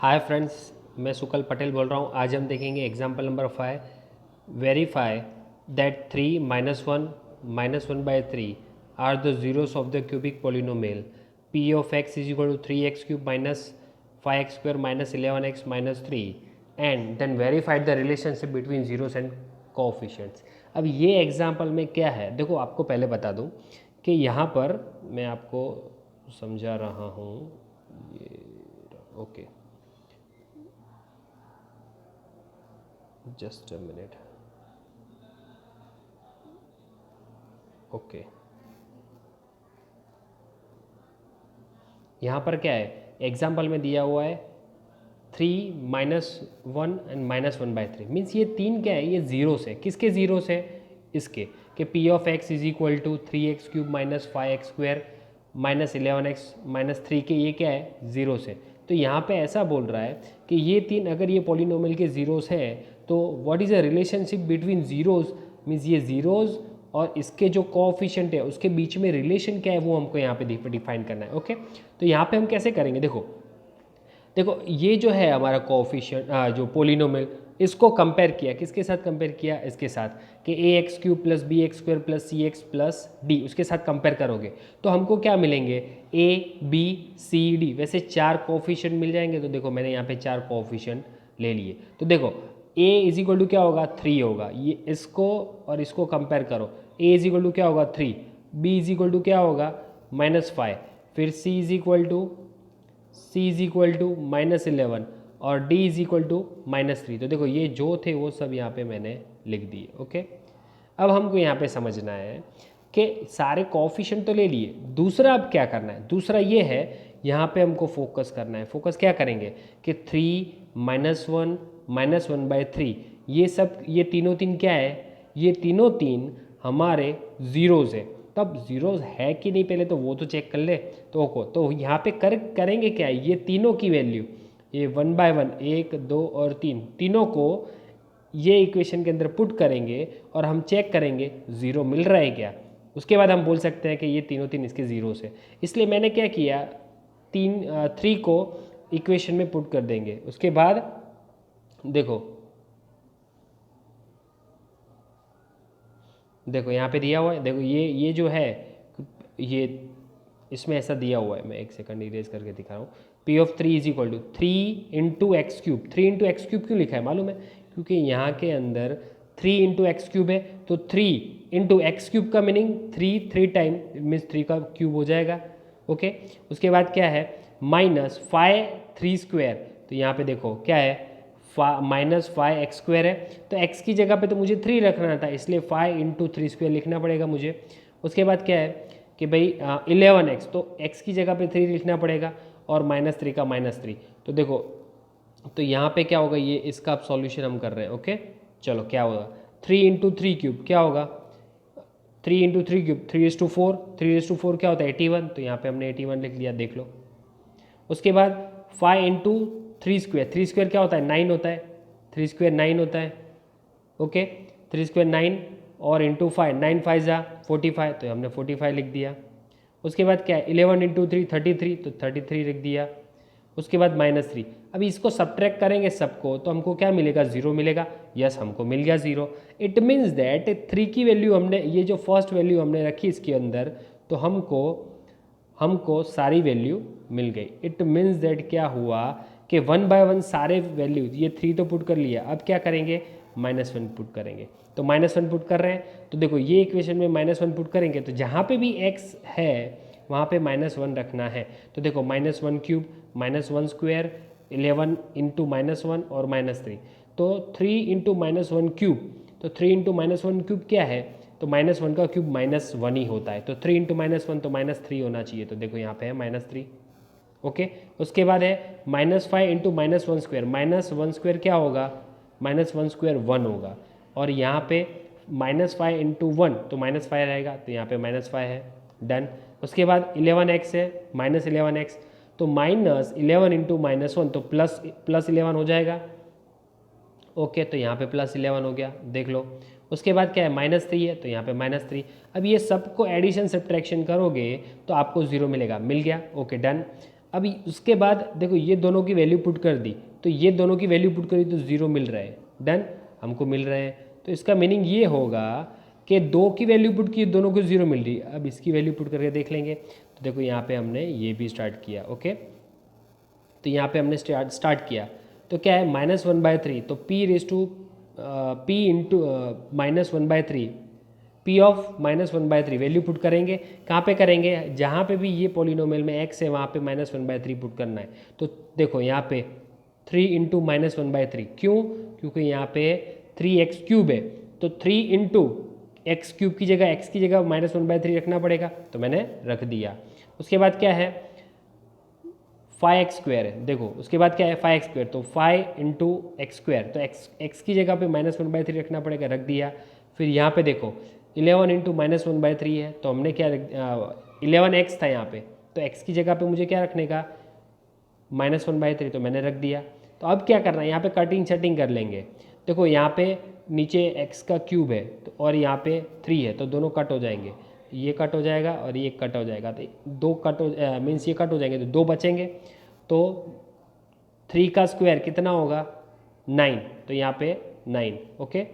Hi friends, मैं सुकल पटेल बोल रहा हूँ। आज हम देखेंगे example number 5। Verify that 3 -1 -1/3 are the zeros of the cubic polynomial p of x is equal to 3x³ minus 5x² minus 11x minus 3 and then verified the relationship between zeros and coefficients। अब ये example में क्या है, देखो आपको पहले बता दूँ कि यहाँ पर मैं आपको समझा रहा हूँ। ये okay, just a minute. Okay, यहाँ पर क्या है, एग्जाम्पल में दिया हुआ है 3 -1 एंड -1/3 मीन्स ये तीन क्या है, ये जीरोस है। किसके जीरोस है? इसके कि p of x is equal to 3x³ minus 5x² minus 11x minus 3 के ये क्या है, जीरोस है। तो यहाँ पे ऐसा बोल रहा है कि ये तीन अगर ये पॉलिनोमियल के जीरोस है तो what is a relationship between zeros, means ये जीरोस और इसके जो कोएफिशिएंट है उसके बीच में रिलेशन क्या है वो हमको यहाँ पे डिफाइन करना है। ओके, तो यहाँ पे हम कैसे करेंगे, देखो देखो ये जो है हमारा कोएफिशिएंट जो पोलिनोमियल, इसको कंपेयर किया, किसके साथ कंपेयर किया, इसके साथ कि ax³ plus bx² plus cx plus d, उसके साथ कंपेयर करोगे तो हमको क्या मिलेंगे, a b c d। वैसे चार कोएफिशिएंट मिल जाएंगे। तो देखो मैंने यहाँ पे चार कोएफिशिएंट ले लिए। तो देखो a इज इक्वल टू क्या होगा, 3 होगा। ये इसको और इसको कंपेयर करो, a इज इक्वल टू क्या होगा, 3, b इज इक्वल टू क्या होगा, -5, फिर c इज इक्वल टू -11 और d इज इक्वल टू -3। तो देखो ये जो थे वो सब यहाँ पे मैंने लिख दिए। ओके, अब हमको यहाँ पे समझना है कि सारे कोएफिशिएंट तो ले लिए, दूसरा अब क्या करना है। दूसरा ये है, यहाँ पे हमको फोकस करना है। फोकस क्या करेंगे कि 3 -1 -1/3 ये सब, ये तीनों तीन क्या है, ये तीनों तीन हमारे जीरोज़ है। तब जीरोज है कि नहीं पहले तो वो तो चेक कर ले। तो यहाँ पे करेंगे क्या है, ये तीनों की वैल्यू, ये 1 बाय 1, 1 2 और 3, तीनों को ये इक्वेशन के अंदर पुट करेंगे और हम चेक करेंगे ज़ीरो मिल रहा है क्या। उसके बाद हम बोल सकते हैं कि ये तीनों तीन इसके ज़ीरो से। इसलिए मैंने क्या किया, 3 को इक्वेशन में पुट कर देंगे। उसके बाद देखो यहाँ पे दिया हुआ है, देखो ये जो है, ये इसमें ऐसा दिया हुआ है। मैं एक सेकंड इरेज करके दिखा रहा हूँ। p of 3 is equal to 3 into x³। 3 into x³ क्यों लिखा है मालूम है, क्योंकि यहाँ के अंदर 3 इंटू x³ है। तो 3 इंटू x³ का मीनिंग 3 टाइम मीन्स 3 का क्यूब हो जाएगा। ओके, उसके बाद क्या है, -5 3²। तो यहाँ पे देखो क्या है, -5x² है। तो x की जगह पे तो मुझे 3 रखना था, इसलिए 5 इंटू 3² लिखना पड़ेगा मुझे। उसके बाद क्या है कि भाई 11x, तो x की जगह पे 3 लिखना पड़ेगा और -3 का -3। तो देखो, तो यहाँ पे क्या होगा, ये इसका सॉल्यूशन हम कर रहे हैं। ओके, चलो क्या होगा, 3 इंटू 3³ क्या होगा, 3 इंटू 3³ 3/4, 3/4 क्या होता है, 81। तो यहाँ पे हमने 81 लिख लिया, देख लो। उसके बाद 5 इंटू 3² 3² क्या होता है, 9 होता है। 3² 9 होता है। ओके, 3² 9 और इंटू 5, 9 5 जा 45, तो हमने 45 लिख दिया। उसके बाद क्या है, 11 इंटू 3 33, तो 33 लिख दिया। उसके बाद -3। अभी इसको सब्ट्रैक्ट करेंगे सबको तो हमको क्या मिलेगा, 0 मिलेगा। यस, हमको मिल गया 0। इट मीन्स दैट 3 की वैल्यू हमने, ये जो फर्स्ट वैल्यू हमने रखी इसके अंदर, तो हमको सारी वैल्यू मिल गई। इट मीन्स दैट क्या हुआ कि 1 बाय 1 सारे वैल्यू, ये 3 तो पुट कर लिया, अब क्या करेंगे, -1 पुट करेंगे। तो -1 पुट कर रहे हैं, तो देखो ये इक्वेशन में -1 पुट करेंगे तो जहाँ पे भी x है वहाँ पे -1 रखना है। तो देखो -1³ -1², 11 इंटू -1 और -3, तो 3 इंटू -1³। तो 3 इंटू -1³ क्या है, तो -1 का क्यूब -1 ही होता है। तो 3 इंटू -1 तो -3 होना चाहिए। तो देखो यहाँ पे है -3। ओके, उसके बाद है -5 इंटू -1²। -1² क्या होगा, -1² 1 होगा। और यहाँ पे -5 इंटू 1 तो -5 रहेगा, तो यहाँ पे -5 है, डन। उसके बाद 11x है, -11x, तो -11 इंटू -1 तो प्लस 11 हो जाएगा। ओके, तो यहाँ पे +11 हो गया, देख लो। उसके बाद क्या है, -3 है, तो यहाँ पे -3। अब ये सबको एडिशन सब्ट्रैक्शन करोगे तो आपको 0 मिलेगा, मिल गया। Okay, done. अभी उसके बाद देखो ये दोनों की वैल्यू पुट कर दी, तो ये दोनों की वैल्यू पुट करी तो 0 मिल रहा है, डन, हमको मिल रहे हैं। तो इसका मीनिंग ये होगा कि 2 की वैल्यू पुट की, दोनों को 0 मिल रही है। अब इसकी वैल्यू पुट करके देख लेंगे। तो देखो यहाँ पे हमने ये भी स्टार्ट किया, ओके, तो यहाँ पे हमने स्टार्ट किया, तो क्या है -1/3, तो p into -1/3, p of -1/3 value put करेंगे। कहाँ पे करेंगे, जहाँ पे भी ये पॉलिनोमियल में x है वहाँ पे -1/3 पुट करना है। तो देखो यहाँ पे 3 इंटू -1/3, क्यों, क्योंकि यहाँ पे 3x³ है, तो 3 इंटू x³ की जगह x की जगह -1/3 रखना पड़ेगा, तो मैंने रख दिया। उसके बाद क्या है 5x² है, देखो उसके बाद क्या है 5x², तो 5 इंटू x², तो x की जगह पे -1/3 रखना पड़ेगा, रख दिया। फिर यहाँ पे देखो 11 इंटू -1/3 है, तो हमने क्या 11x था यहाँ पे, तो x की जगह पे मुझे क्या रखने का -1/3, तो मैंने रख दिया। तो अब क्या करना है, यहाँ पे कटिंग शटिंग कर लेंगे। देखो यहाँ पे नीचे x³ है, तो और यहाँ पे 3 है, तो दोनों कट हो जाएंगे, ये कट हो जाएगा और ये कट हो जाएगा, तो 2 कट हो मीन्स ये कट हो जाएंगे, तो 2 बचेंगे। तो 3 का स्क्वायर कितना होगा 9, तो यहाँ पे 9, ओके।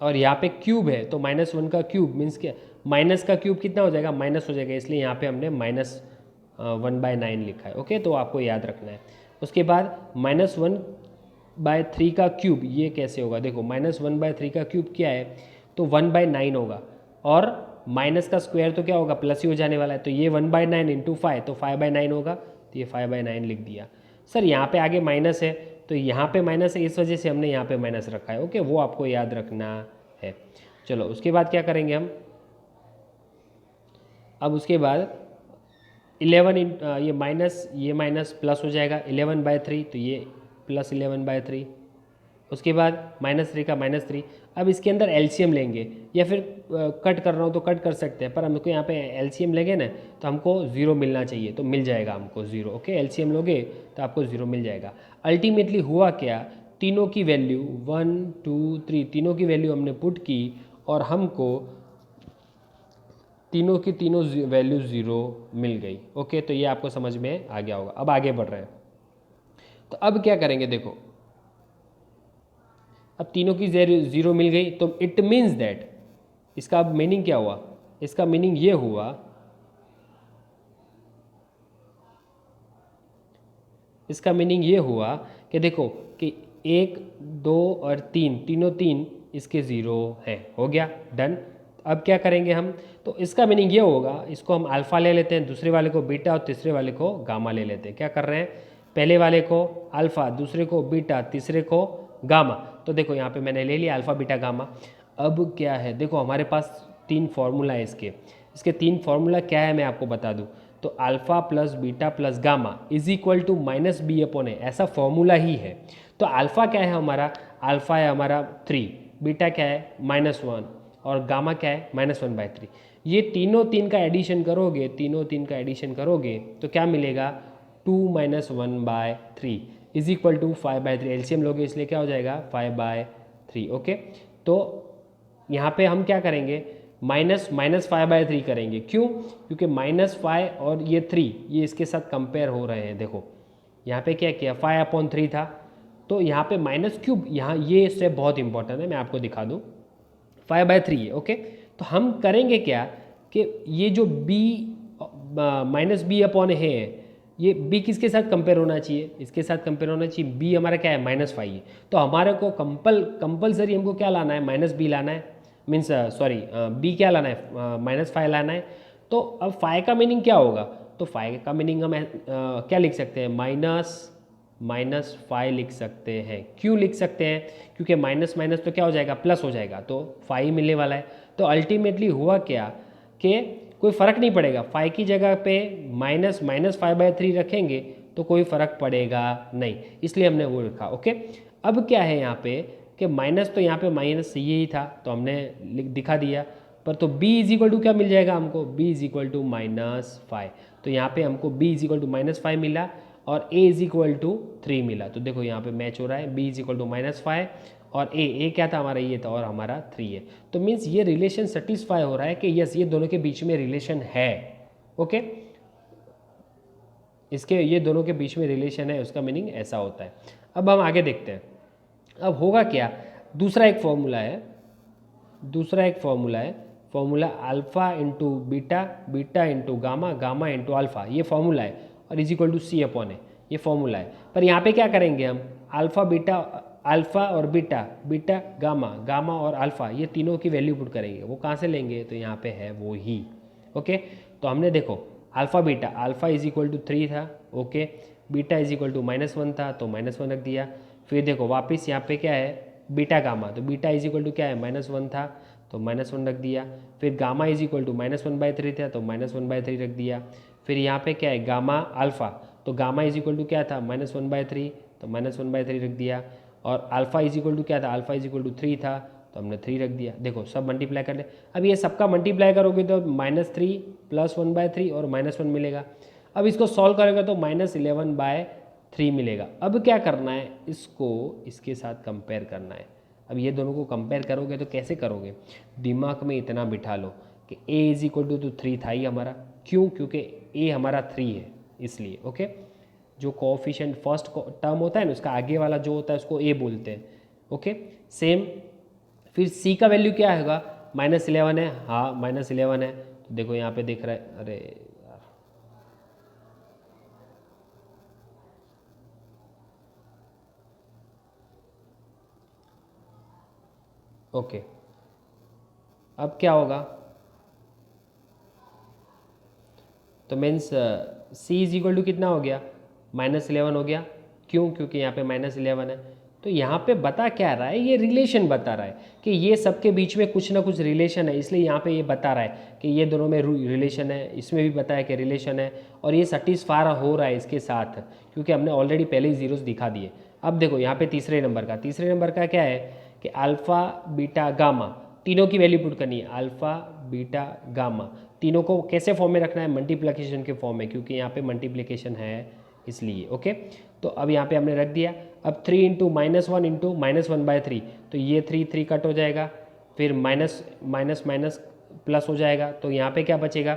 और यहाँ पे क्यूब है, तो -1 का क्यूब मीन्स क्या, माइनस का क्यूब कितना हो जाएगा, माइनस हो जाएगा, इसलिए यहाँ पे हमने -1/9 लिखा है, ओके। तो आपको याद रखना है। उसके बाद -1/3 का क्यूब, ये कैसे होगा, देखो -1/3 का क्यूब क्या है, तो 1/9 होगा, और माइनस का स्क्वायर तो क्या होगा, प्लस ही हो जाने वाला है, तो ये 1/9 इंटू 5, तो 5/9 होगा, तो ये 5/9 लिख दिया। सर यहाँ पे आगे माइनस है, तो यहाँ पे माइनस है, इस वजह से हमने यहाँ पे माइनस रखा है, ओके, वो आपको याद रखना है। चलो उसके बाद क्या करेंगे हम, अब उसके बाद 11 ये माइनस प्लस हो जाएगा 11/3, तो ये प्लस 11/3। उसके बाद -3 का -3। अब इसके अंदर एलसीएम लेंगे, या फिर कट कर रहा हूँ तो कट कर सकते हैं, पर हमको यहाँ पे एलसीएम लेंगे ना, तो हमको 0 मिलना चाहिए, तो मिल जाएगा हमको 0, ओके। एलसीएम लोगे तो आपको 0 मिल जाएगा। अल्टीमेटली हुआ क्या, तीनों की वैल्यू 1 2 3 तीनों की वैल्यू हमने पुट की, और हमको तीनों की तीनों वैल्यू 0 मिल गई, ओके। तो ये आपको समझ में आ गया होगा। अब आगे बढ़ रहे हैं, तो अब क्या करेंगे, देखो अब तीनों की 0 मिल गई, तो इट मीन्स दैट, इसका अब मीनिंग क्या हुआ, इसका मीनिंग ये हुआ, इसका मीनिंग ये हुआ कि देखो कि 1 2 और 3 तीनों 3 इसके 0 हैं, हो गया, डन। अब क्या करेंगे हम, तो इसका मीनिंग ये होगा, इसको हम अल्फ़ा ले लेते हैं, दूसरे वाले को बीटा और तीसरे वाले को गामा ले लेते हैं। क्या कर रहे हैं, पहले वाले को अल्फ़ा, दूसरे को बीटा, तीसरे को गामा। तो देखो यहाँ पे मैंने ले लिया अल्फ़ा बीटा गामा। अब क्या है, देखो हमारे पास 3 फार्मूला है इसके 3 फार्मूला क्या है मैं आपको बता दूँ। तो alpha plus beta plus gamma is equal to -b/a, ऐसा फॉर्मूला ही है। तो अल्फ़ा क्या है हमारा, अल्फ़ा है हमारा 3, बीटा क्या है -1, और गामा क्या है -1/3। ये तीनों 3 का एडिशन करोगे, तीनों 3 का एडिशन करोगे तो क्या मिलेगा, 2 - 1/3 इज इक्वल टू 5/3। एलसीएम लोगे इसलिए क्या हो जाएगा 5/3, ओके। तो यहाँ पे हम क्या करेंगे, -5/3 करेंगे, क्यों, क्योंकि -5 और ये 3 ये इसके साथ कंपेयर हो रहे हैं। देखो यहाँ पे क्या किया, 5/3 था, तो यहाँ पे -3, यहाँ ये स्टेप बहुत इंपॉर्टेंट है, मैं आपको दिखा दूँ। 5/3 है, ओके। तो हम करेंगे क्या कि ये जो b -b/a है, ये b किसके साथ कंपेयर होना चाहिए, इसके साथ कंपेयर होना चाहिए। b हमारा क्या है -5 है, तो हमारे को कंपलसरी हमको क्या लाना है, -b लाना है, मीन्स सॉरी b क्या लाना है, -5 लाना है। तो अब 5 का मीनिंग क्या होगा, तो 5 का मीनिंग हम क्या लिख सकते हैं, -5 लिख सकते हैं। क्यों लिख सकते हैं, क्योंकि माइनस माइनस तो क्या हो जाएगा, प्लस हो जाएगा, तो 5 मिलने वाला है। तो अल्टीमेटली हुआ क्या कि कोई फ़र्क नहीं पड़ेगा, 5 की जगह पे -5/3 रखेंगे तो कोई फ़र्क पड़ेगा नहीं, इसलिए हमने वो रखा, ओके। अब क्या है यहाँ पे कि माइनस, तो यहाँ पे माइनस यही था तो हमने दिखा दिया, पर तो b इज इक्वल टू क्या मिल जाएगा हमको, b इज इक्वल टू -5। तो यहाँ पे हमको b इज इक्वल टू -5 मिला और a इज इक्वल टू 3 मिला। तो देखो यहाँ पे मैच हो रहा है, b इज इक्वल टू -5 और a क्या था हमारा, ये था, और हमारा 3 है। तो मीन्स ये रिलेशन सेटिस्फाई हो रहा है कि यस ये दोनों के बीच में रिलेशन है, ओके। इसके ये दोनों के बीच में रिलेशन है, उसका मीनिंग ऐसा होता है। अब हम आगे देखते हैं। अब होगा क्या, दूसरा एक फॉर्मूला है, formula alpha into beta, beta into gamma, gamma into alpha, ये फॉर्मूला है, और is equal to c upon है, ये फॉर्मूला है। पर यहाँ पे क्या करेंगे हम, अल्फ़ा और बीटा, बीटा गामा, गामा और अल्फ़ा, ये तीनों की वैल्यू पुट करेंगे। वो कहाँ से लेंगे, तो यहाँ पे है वो ही। ओके, तो हमने देखो alpha beta, alpha is equal to 3 था, okay, beta is equal to -1 था, तो -1 रख दिया। फिर देखो वापस यहाँ पे क्या है, बीटा गामा, तो बीटा इज इक्वल टू क्या है, -1 था, तो -1 रख दिया। फिर गामा इज इक्वल टू -1/3 था, तो -1/3 रख दिया। फिर यहाँ पे क्या है, गामा अल्फ़ा, तो गामा इज इक्वल टू क्या था, -1/3, तो -1/3 रख दिया। और अल्फ़ा इज इक्वल टू क्या था, अल्फ़ा इज इक्वल टू 3 था, तो हमने 3 रख दिया। देखो सब मल्टीप्लाई कर ले। अब ये सबका मल्टीप्लाई करोगे तो -3 + 1/3 और -1 मिलेगा। अब इसको सॉल्व करोगे तो -11/3 मिलेगा। अब क्या करना है, इसको इसके साथ कंपेयर करना है। अब ये दोनों को कंपेयर करोगे तो कैसे करोगे, दिमाग में इतना बिठा लो कि a इज इक्वल टू 3 था ही हमारा, क्यों, क्योंकि a हमारा 3 है इसलिए। ओके, जो कोएफिशिएंट फर्स्ट टर्म होता है ना, उसका आगे वाला जो होता है उसको a बोलते हैं। Okay, same. फिर c का वैल्यू क्या होगा, -11 है, हाँ -11 है, तो देखो यहाँ पे दिख रहा है, अरे यार, ओके, अब क्या होगा, तो means c is equal to कितना हो गया, -11 हो गया, क्यों, क्योंकि यहाँ पे -11 है। तो यहाँ पे बता क्या रहा है, ये रिलेशन बता रहा है कि ये सबके बीच में कुछ ना कुछ रिलेशन है, इसलिए यहाँ पे ये बता रहा है कि ये दोनों में रिलेशन है, इसमें भी बताया कि रिलेशन है, और ये सेटिस्फाई हो रहा है इसके साथ, क्योंकि हमने ऑलरेडी पहले ही जीरोस दिखा दिए। अब देखो यहाँ पे तीसरे नंबर का क्या है कि अल्फ़ा बीटा गामा, तीनों की वैल्यू पुट करनी है, अल्फ़ा बीटा गामा, तीनों को कैसे फॉर्म में रखना है, मल्टीप्लिकेशन के फॉर्म में, क्योंकि यहाँ पे मल्टीप्लिकेशन है इसलिए। ओके, तो अब यहाँ पे हमने रख दिया। अब 3 इंटू -1 इंटू -1/3, तो ये 3 कट हो जाएगा, फिर माइनस माइनस माइनस प्लस हो जाएगा, तो यहाँ पे क्या बचेगा,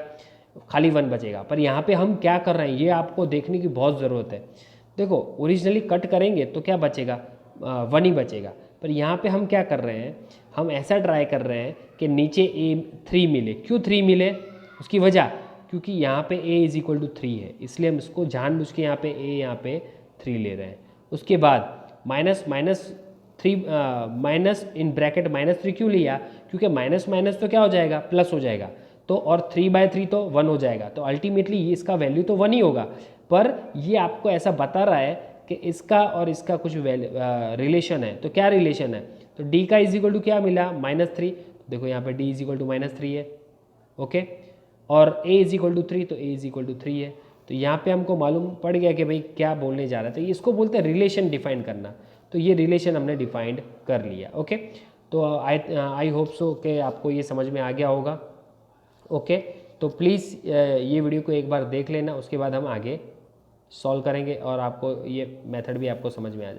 खाली 1 बचेगा। पर यहाँ पे हम क्या कर रहे हैं, ये आपको देखने की बहुत ज़रूरत है। देखो ओरिजिनली कट करेंगे तो क्या बचेगा, 1 ही बचेगा। पर यहाँ पे हम क्या कर रहे हैं, हम ऐसा ट्राई कर रहे हैं कि नीचे a 3 मिले। क्यों 3 मिले, उसकी वजह, क्योंकि यहाँ पे a इज इक्वल टू 3 है, इसलिए हम इसको जानबूझ के यहाँ पे a यहाँ पे 3 ले रहे हैं। उसके बाद माइनस इन ब्रैकेट -3 क्यों लिया, क्योंकि माइनस माइनस तो क्या हो जाएगा, प्लस हो जाएगा, तो और 3/3 तो 1 हो जाएगा, तो अल्टीमेटली इसका वैल्यू तो 1 ही होगा। पर ये आपको ऐसा बता रहा है कि इसका और इसका कुछ रिलेशन है। तो क्या रिलेशन है, तो d का इज इक्वल टू क्या मिला, -3, देखो यहाँ पे d इज इक्वल टू -3 है। ओके, और a इज इक्वल टू 3, तो a इज इक्वल टू 3 है। तो यहाँ पे हमको मालूम पड़ गया कि भाई क्या बोलने जा रहा था। इसको बोलते हैं रिलेशन डिफाइन करना, तो ये रिलेशन हमने डिफाइंड कर लिया। ओके, तो आई होप सो कि आपको ये समझ में आ गया होगा। ओके, तो प्लीज़ ये वीडियो को एक बार देख लेना, उसके बाद हम आगे सॉल्व करेंगे और आपको ये मेथड भी आपको समझ में आ जाएगा।